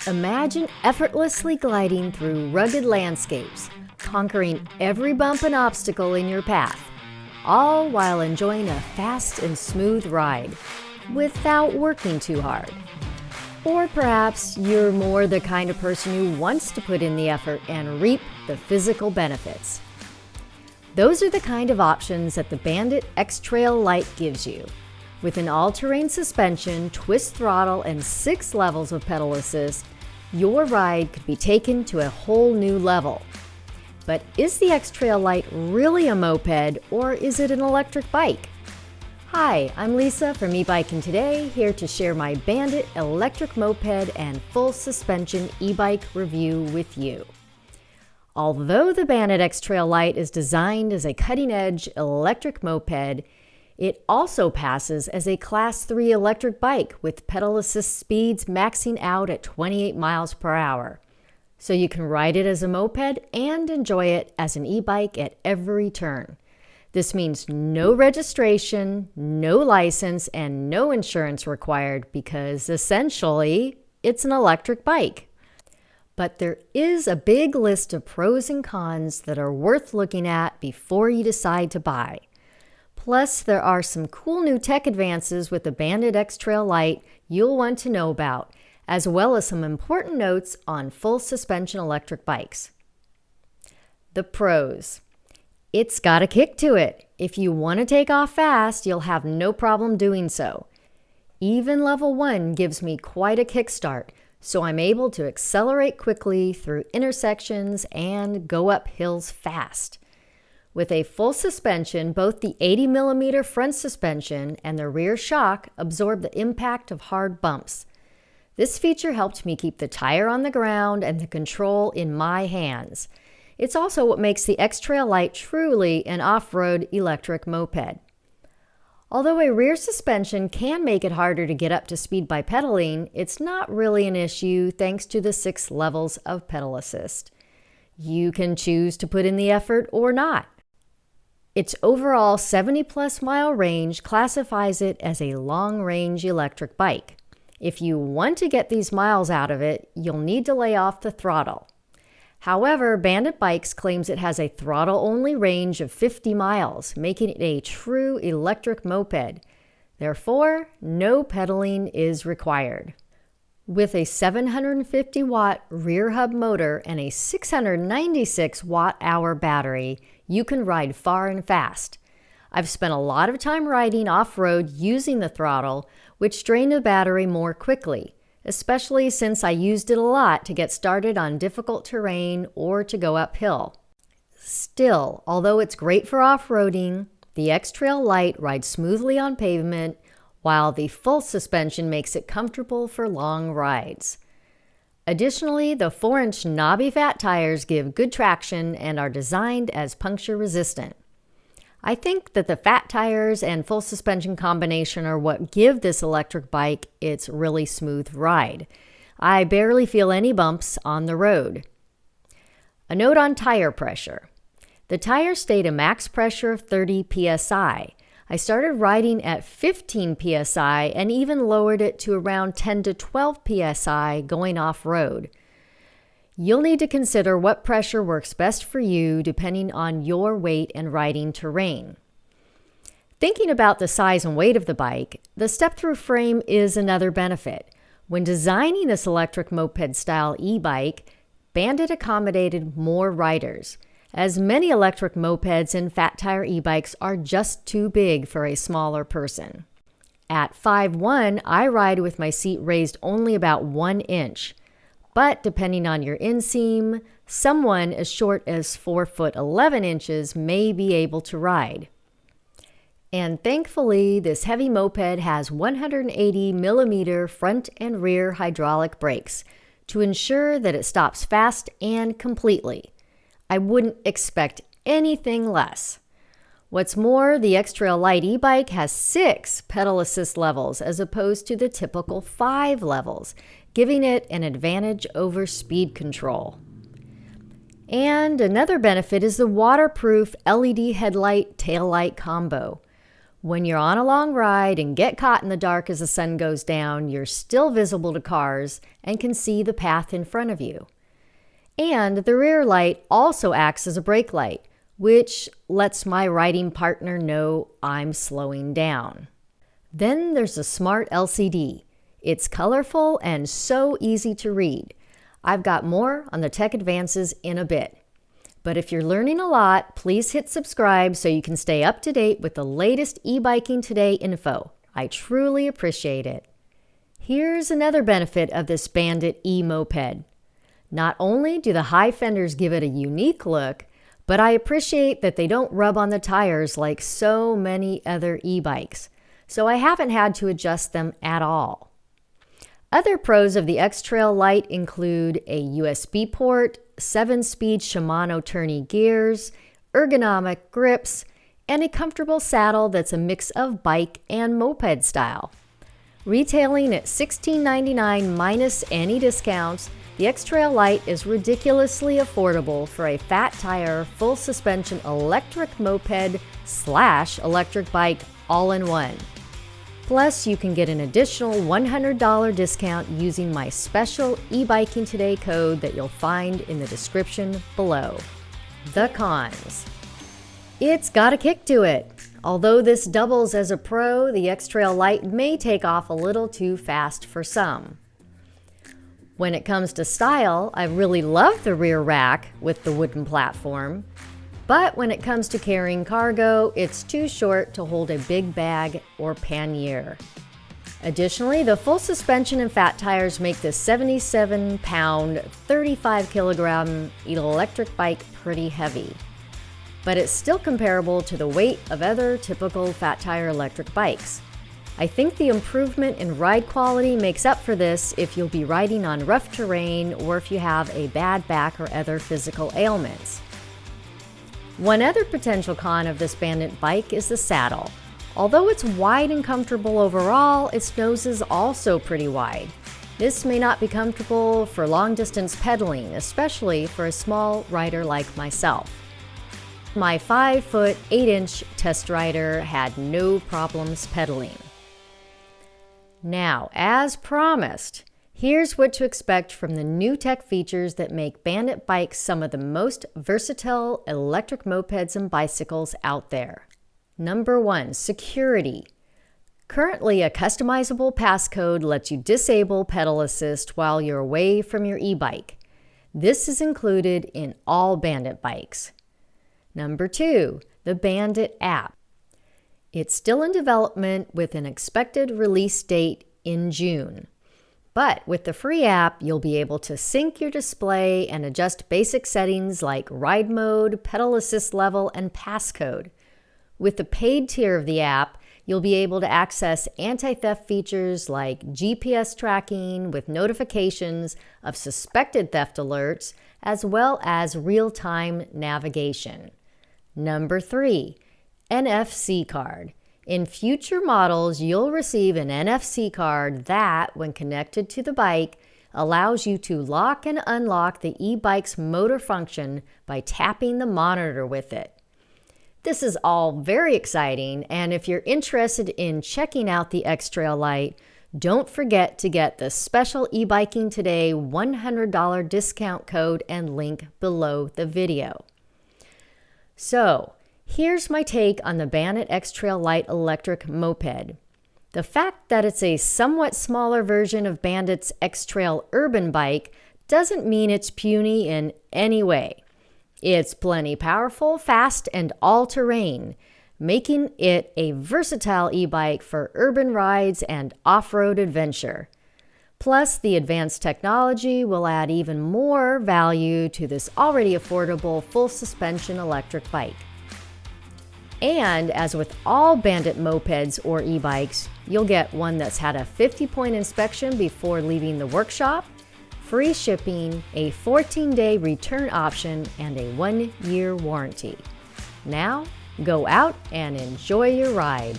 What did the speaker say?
Imagine effortlessly gliding through rugged landscapes, conquering every bump and obstacle in your path, all while enjoying a fast and smooth ride without working too hard. Or perhaps you're more the kind of person who wants to put in the effort and reap the physical benefits. Those are the kind of options that the Bandit X-Trail Lite gives you. With an all-terrain suspension, twist throttle, and 6 levels of pedal assist, your ride could be taken to a whole new level. But is the X-Trail Lite really a moped, or is it an electric bike? Hi, I'm Lisa from eBike Today, here to share my Bandit Electric Moped and full suspension e-bike review with you. Although the Bandit X-Trail Lite is designed as a cutting-edge electric moped, it also passes as a Class 3 electric bike with pedal assist speeds maxing out at 28 miles per hour. So you can ride it as a moped and enjoy it as an e-bike at every turn. This means no registration, no license, and no insurance required because essentially it's an electric bike. But there is a big list of pros and cons that are worth looking at before you decide to buy. Plus, there are some cool new tech advances with the Bandit X-Trail Lite you'll want to know about, as well as some important notes on full suspension electric bikes. The pros. It's got a kick to it. If you want to take off fast, you'll have no problem doing so. Even level 1 gives me quite a kickstart, so I'm able to accelerate quickly through intersections and go up hills fast. With a full suspension, both the 80mm front suspension and the rear shock absorb the impact of hard bumps. This feature helped me keep the tire on the ground and the control in my hands. It's also what makes the X-Trail Lite truly an off-road electric moped. Although a rear suspension can make it harder to get up to speed by pedaling, it's not really an issue thanks to the 6 levels of pedal assist. You can choose to put in the effort or not. Its overall 70-plus mile range classifies it as a long-range electric bike. If you want to get these miles out of it, you'll need to lay off the throttle. However, Bandit Bikes claims it has a throttle-only range of 50 miles, making it a true electric moped. Therefore, no pedaling is required. With a 750-watt rear hub motor and a 696 watt-hour battery, you can ride far and fast. I've spent a lot of time riding off-road using the throttle, which drained the battery more quickly, especially since I used it a lot to get started on difficult terrain or to go uphill. Still, although it's great for off-roading, the X-Trail Lite rides smoothly on pavement, while the full suspension makes it comfortable for long rides. Additionally, the 4-inch knobby fat tires give good traction and are designed as puncture resistant. I think that the fat tires and full suspension combination are what give this electric bike its really smooth ride. I barely feel any bumps on the road. A note on tire pressure. The tires stayed a max pressure of 30 psi. I started riding at 15 psi and even lowered it to around 10 to 12 psi going off-road. You'll need to consider what pressure works best for you depending on your weight and riding terrain. Thinking about the size and weight of the bike, the step-through frame is another benefit. When designing this electric moped-style e-bike, Bandit accommodated more riders, as many electric mopeds and fat tire e-bikes are just too big for a smaller person. At 5'1", I ride with my seat raised only about 1 inch. But depending on your inseam, someone as short as 4 foot 11 inches may be able to ride. And thankfully, this heavy moped has 180mm front and rear hydraulic brakes to ensure that it stops fast and completely. I wouldn't expect anything less. What's more, the X-Trail Lite e-bike has 6 pedal assist levels as opposed to the typical 5 levels, giving it an advantage over speed control. And another benefit is the waterproof LED headlight taillight combo. When you're on a long ride and get caught in the dark as the sun goes down, you're still visible to cars and can see the path in front of you. And the rear light also acts as a brake light, which lets my riding partner know I'm slowing down. Then there's a smart LCD. It's colorful and so easy to read. I've got more on the tech advances in a bit. But if you're learning a lot, please hit subscribe so you can stay up to date with the latest e-biking today info. I truly appreciate it. Here's another benefit of this Bandit e-moped. Not only do the high fenders give it a unique look, but I appreciate that they don't rub on the tires like so many other e-bikes, so I haven't had to adjust them at all. Other pros of the X-Trail Lite include a USB port, 7-speed Shimano tourney gears, ergonomic grips, and a comfortable saddle that's a mix of bike and moped style. Retailing at $16.99 minus any discounts, the X-Trail Lite is ridiculously affordable for a fat tire, full suspension electric moped / electric bike all-in-one. Plus, you can get an additional $100 discount using my special eBiking Today code that you'll find in the description below. The cons. It's got a kick to it. Although this doubles as a pro, the X-Trail Lite may take off a little too fast for some. When it comes to style, I really love the rear rack with the wooden platform. But when it comes to carrying cargo, it's too short to hold a big bag or pannier. Additionally, the full suspension and fat tires make this 77-pound, 35-kilogram electric bike pretty heavy. But it's still comparable to the weight of other typical fat tire electric bikes. I think the improvement in ride quality makes up for this if you'll be riding on rough terrain or if you have a bad back or other physical ailments. One other potential con of this Bandit bike is the saddle. Although it's wide and comfortable overall, its nose is also pretty wide. This may not be comfortable for long-distance pedaling, especially for a small rider like myself. My 5-foot 8-inch test rider had no problems pedaling. Now, as promised, here's what to expect from the new tech features that make Bandit bikes some of the most versatile electric mopeds and bicycles out there. Number 1, security. Currently, a customizable passcode lets you disable pedal assist while you're away from your e-bike. This is included in all Bandit bikes. Number 2, the Bandit app. It's still in development with an expected release date in June. But with the free app, you'll be able to sync your display and adjust basic settings like ride mode, pedal assist level, and passcode. With the paid tier of the app, you'll be able to access anti-theft features like GPS tracking with notifications of suspected theft alerts, as well as real-time navigation. Number 3, NFC card. In future models, you'll receive an NFC card that, when connected to the bike, allows you to lock and unlock the e-bike's motor function by tapping the monitor with it. This is all very exciting, and if you're interested in checking out the X-Trail Lite, don't forget to get the special eBiking Today $100 discount code and link below the video. So, here's my take on the Bandit X-Trail Lite electric moped. The fact that it's a somewhat smaller version of Bandit's X-Trail urban bike doesn't mean it's puny in any way. It's plenty powerful, fast, and all-terrain, making it a versatile e-bike for urban rides and off-road adventure. Plus, the advanced technology will add even more value to this already affordable full-suspension electric bike. And as with all Bandit mopeds or e-bikes, you'll get one that's had a 50-point inspection before leaving the workshop, free shipping, a 14-day return option, and a 1-year warranty. Now, go out and enjoy your ride.